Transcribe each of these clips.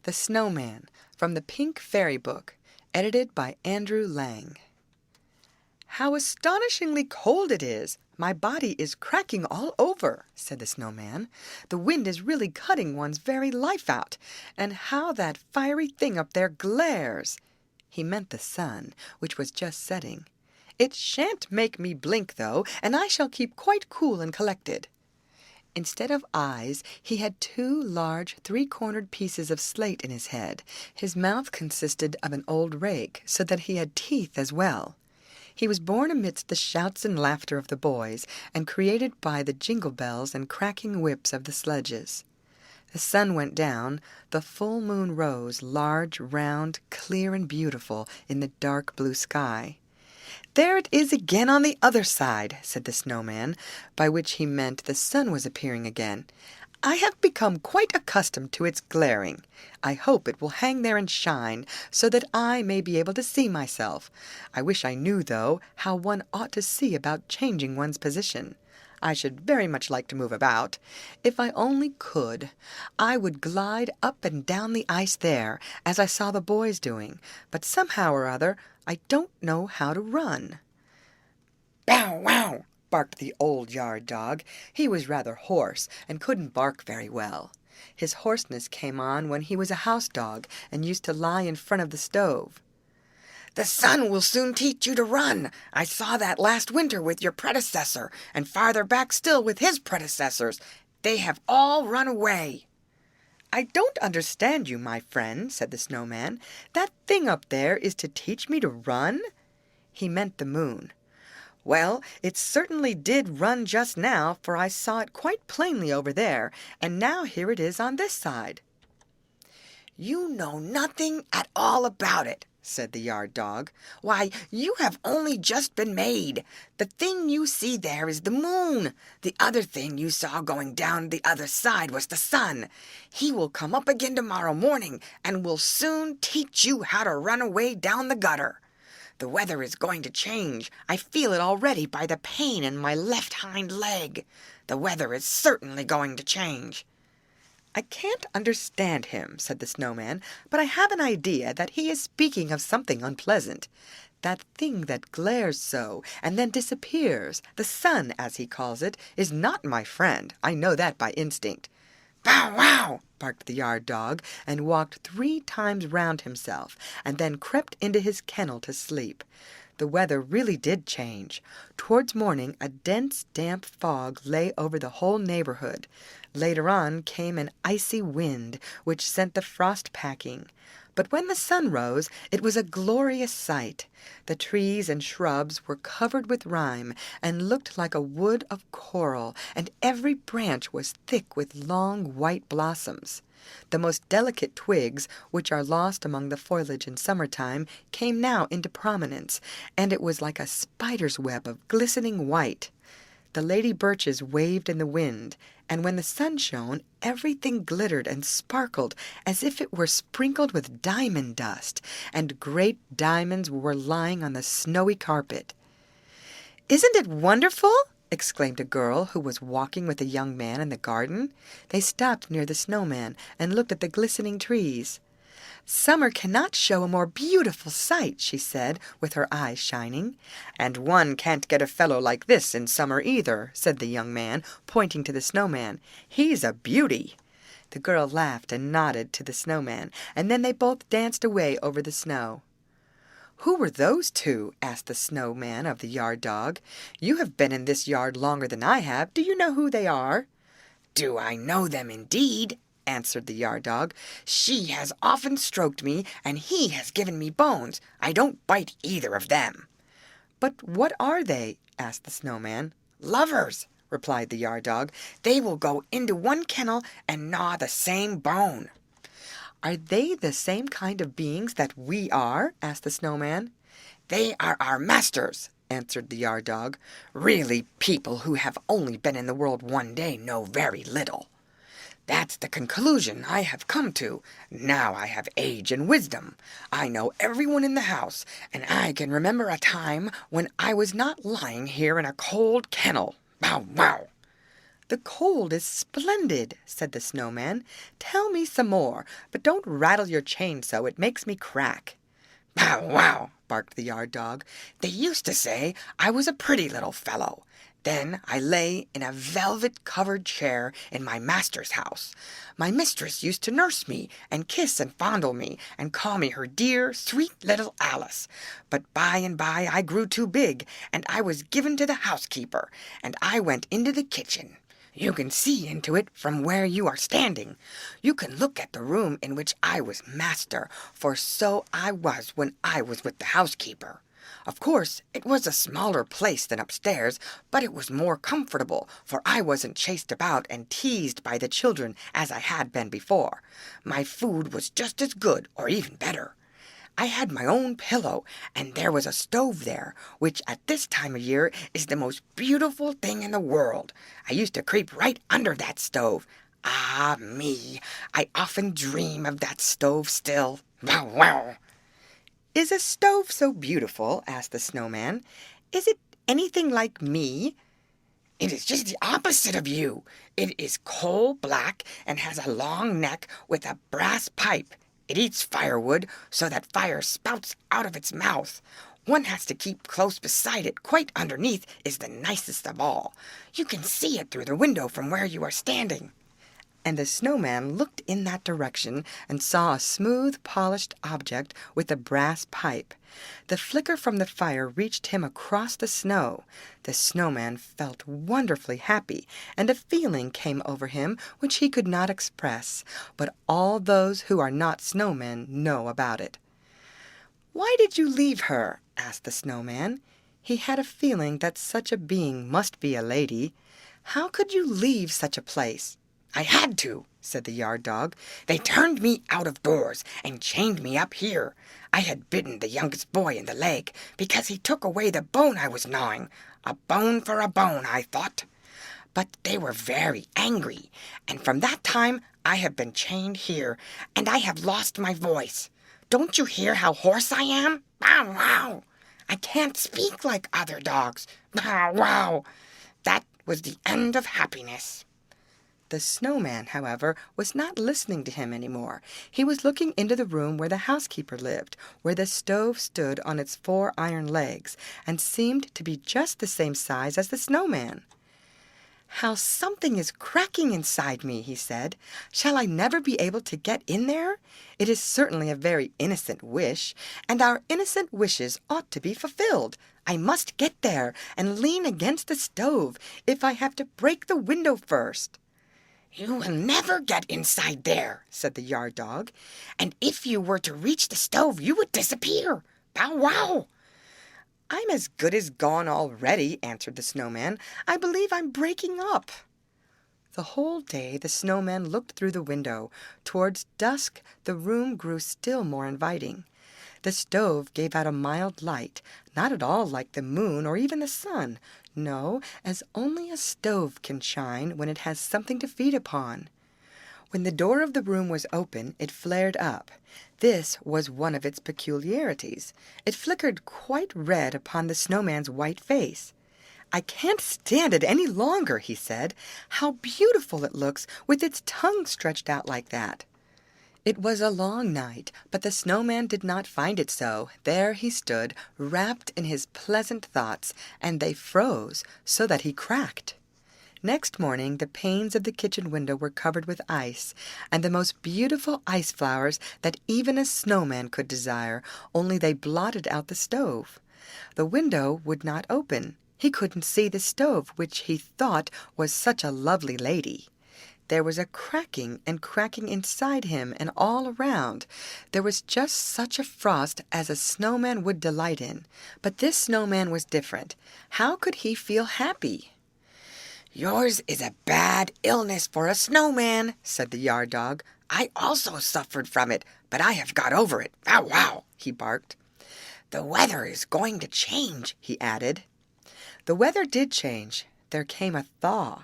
The Snowman, from the Pink Fairy Book, edited by Andrew Lang. "How astonishingly cold it is! My body is cracking all over," said the Snowman. "The wind is really cutting one's very life out, and how that fiery thing up there glares!" He meant the sun, which was just setting. "It shan't make me blink, though, and I shall keep quite cool and collected." Instead of eyes, he had two large three-cornered pieces of slate in his head. His mouth consisted of an old rake, so that he had teeth as well. He was born amidst the shouts and laughter of the boys, and created by the jingle bells and cracking whips of the sledges. The sun went down, the full moon rose, large, round, clear, and beautiful, in the dark blue sky. "There it is again on the other side," said the Snowman, by which he meant the sun was appearing again. "I have become quite accustomed to its glaring. I hope it will hang there and shine, so that I may be able to see myself. I wish I knew, though, how one ought to see about changing one's position. I should very much like to move about. If I only could, I would glide up and down the ice there, as I saw the boys doing, but somehow or other I don't know how to run." "Bow wow!" barked the old yard dog. He was rather hoarse, and couldn't bark very well. His hoarseness came on when he was a house dog, and used to lie in front of the stove. "The sun will soon teach you to run. I saw that last winter with your predecessor, and farther back still with his predecessors. They have all run away." "I don't understand you, my friend," said the Snowman. "That thing up there is to teach me to run?" He meant the moon. "Well, it certainly did run just now, for I saw it quite plainly over there, and now here it is on this side." "You know nothing at all about it," said the yard dog. "Why, you have only just been made. The thing you see there is the moon. The other thing you saw going down the other side was the sun. He will come up again tomorrow morning, and will soon teach you how to run away down the gutter. The weather is going to change. I feel it already by the pain in my left hind leg. The weather is certainly going to change." "I can't understand him," said the Snowman, "but I have an idea that he is speaking of something unpleasant. That thing that glares so, and then disappears, the sun, as he calls it, is not my friend. I know that by instinct." "Bow wow!" barked the yard dog, and walked 3 times round himself, and then crept into his kennel to sleep. The weather really did change. Towards morning a dense, damp fog lay over the whole neighborhood. Later on came an icy wind, which sent the frost packing. But when the sun rose, it was a glorious sight. The trees and shrubs were covered with rime, and looked like a wood of coral, and every branch was thick with long white blossoms. The most delicate twigs, which are lost among the foliage in summer-time, came now into prominence, and it was like a spider's web of glistening white. The lady birches waved in the wind, and when the sun shone, everything glittered and sparkled as if it were sprinkled with diamond dust, and great diamonds were lying on the snowy carpet. "Isn't it wonderful?" exclaimed a girl who was walking with a young man in the garden. They stopped near the Snowman and looked at the glistening trees. "Summer cannot show a more beautiful sight," she said, with her eyes shining. "And one can't get a fellow like this in summer either," said the young man, pointing to the Snowman. "He's a beauty." The girl laughed and nodded to the Snowman, and then they both danced away over the snow. "Who were those two?" asked the Snowman of the yard dog. "You have been in this yard longer than I have. Do you know who they are?" "Do I know them indeed?" answered the yard dog. "She has often stroked me, and he has given me bones. I don't bite either of them." "But what are they?" asked the Snowman. "Lovers," replied the yard dog. "They will go into one kennel and gnaw the same bone." "Are they the same kind of beings that we are?" asked the Snowman. "They are our masters," answered the yard dog. "Really, people who have only been in the world one day know very little. That's the conclusion I have come to. Now I have age and wisdom. I know everyone in the house, and I can remember a time when I was not lying here in a cold kennel. Bow wow!" "The cold is splendid," said the Snowman. "Tell me some more, but don't rattle your chain so, it makes me crack." "Bow wow!" barked the yard dog. "They used to say I was a pretty little fellow. Then I lay in a velvet-covered chair in my master's house. My mistress used to nurse me, and kiss and fondle me, and call me her dear, sweet little Alice. But by and by I grew too big, and I was given to the housekeeper, and I went into the kitchen. You can see into it from where you are standing. You can look at the room in which I was master, for so I was when I was with the housekeeper. Of course, it was a smaller place than upstairs, but it was more comfortable, for I wasn't chased about and teased by the children as I had been before. My food was just as good, or even better. I had my own pillow, and there was a stove there, which at this time of year is the most beautiful thing in the world. I used to creep right under that stove. Ah, me, I often dream of that stove still. Wow, wow!" "Is a stove so beautiful?" asked the Snowman. "Is it anything like me?" "It is just the opposite of you. It is coal-black and has a long neck with a brass pipe. It eats firewood so that fire spouts out of its mouth. One has to keep close beside it. Quite underneath is the nicest of all. You can see it through the window from where you are standing." And the Snowman looked in that direction and saw a smooth, polished object with a brass pipe. The flicker from the fire reached him across the snow. The Snowman felt wonderfully happy, and a feeling came over him which he could not express, but all those who are not snowmen know about it. "Why did you leave her?" asked the Snowman. He had a feeling that such a being must be a lady. "How could you leave such a place?" "I had to," said the yard dog. "They turned me out of doors and chained me up here. I had bitten the youngest boy in the leg because he took away the bone I was gnawing. A bone for a bone, I thought. But they were very angry, and from that time I have been chained here, and I have lost my voice. Don't you hear how hoarse I am? Bow wow! I can't speak like other dogs. Bow wow! That was the end of happiness." The Snowman, however, was not listening to him any more. He was looking into the room where the housekeeper lived, where the stove stood on its 4 iron legs, and seemed to be just the same size as the Snowman. "How something is cracking inside me," he said. "Shall I never be able to get in there? It is certainly a very innocent wish, and our innocent wishes ought to be fulfilled. I must get there and lean against the stove, if I have to break the window first." "You will never get inside there," said the yard dog, "and if you were to reach the stove you would disappear. Bow wow!" "I'm as good as gone already," answered the Snowman. "I believe I'm breaking up." The whole day the Snowman looked through the window. Towards dusk the room grew still more inviting. The stove gave out a mild light, not at all like the moon or even the sun. No, as only a stove can shine when it has something to feed upon. When the door of the room was open, it flared up. This was one of its peculiarities. It flickered quite red upon the Snowman's white face. "I can't stand it any longer," he said. "How beautiful it looks, with its tongue stretched out like that." It was a long night, but the Snowman did not find it so. There he stood, wrapped in his pleasant thoughts, and they froze so that he cracked. Next morning the panes of the kitchen window were covered with ice, and the most beautiful ice flowers that even a Snowman could desire, only they blotted out the stove. The window would not open. He couldn't see the stove, which he thought was such a lovely lady. There was a cracking and cracking inside him and all around. There was just such a frost as a Snowman would delight in. But this Snowman was different. How could he feel happy? "Yours is a bad illness for a Snowman," said the yard dog. "I also suffered from it, but I have got over it. Bow wow!" he barked. "The weather is going to change," he added. The weather did change. There came a thaw.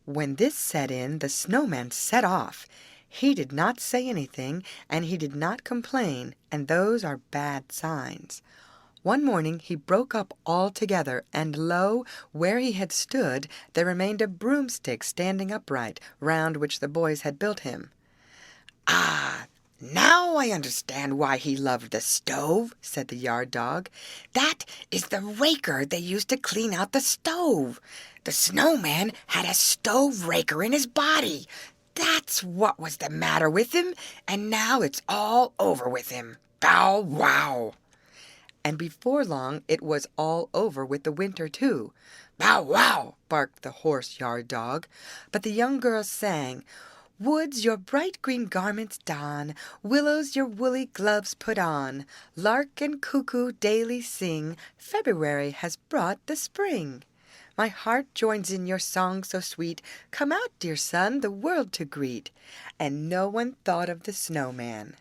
When this set in, the Snowman set off. He did not say anything, and he did not complain, and those are bad signs. One morning he broke up altogether, and lo, where he had stood, there remained a broomstick standing upright, round which the boys had built him. "Ah, now I understand why he loved the stove," said the yard dog. "That is the raker they used to clean out the stove. The snowman had a stove raker in his body. That's what was the matter with him, and now it's all over with him. Bow wow!" And before long it was all over with the winter too. "Bow wow!" barked the hoarse yard dog. But the young girls sang, "Woods, your bright green garments don, Willows, your woolly gloves put on, Lark and cuckoo daily sing, February has brought the spring. My heart joins in your song so sweet, Come out, dear sun, the world to greet." And no one thought of the snowman.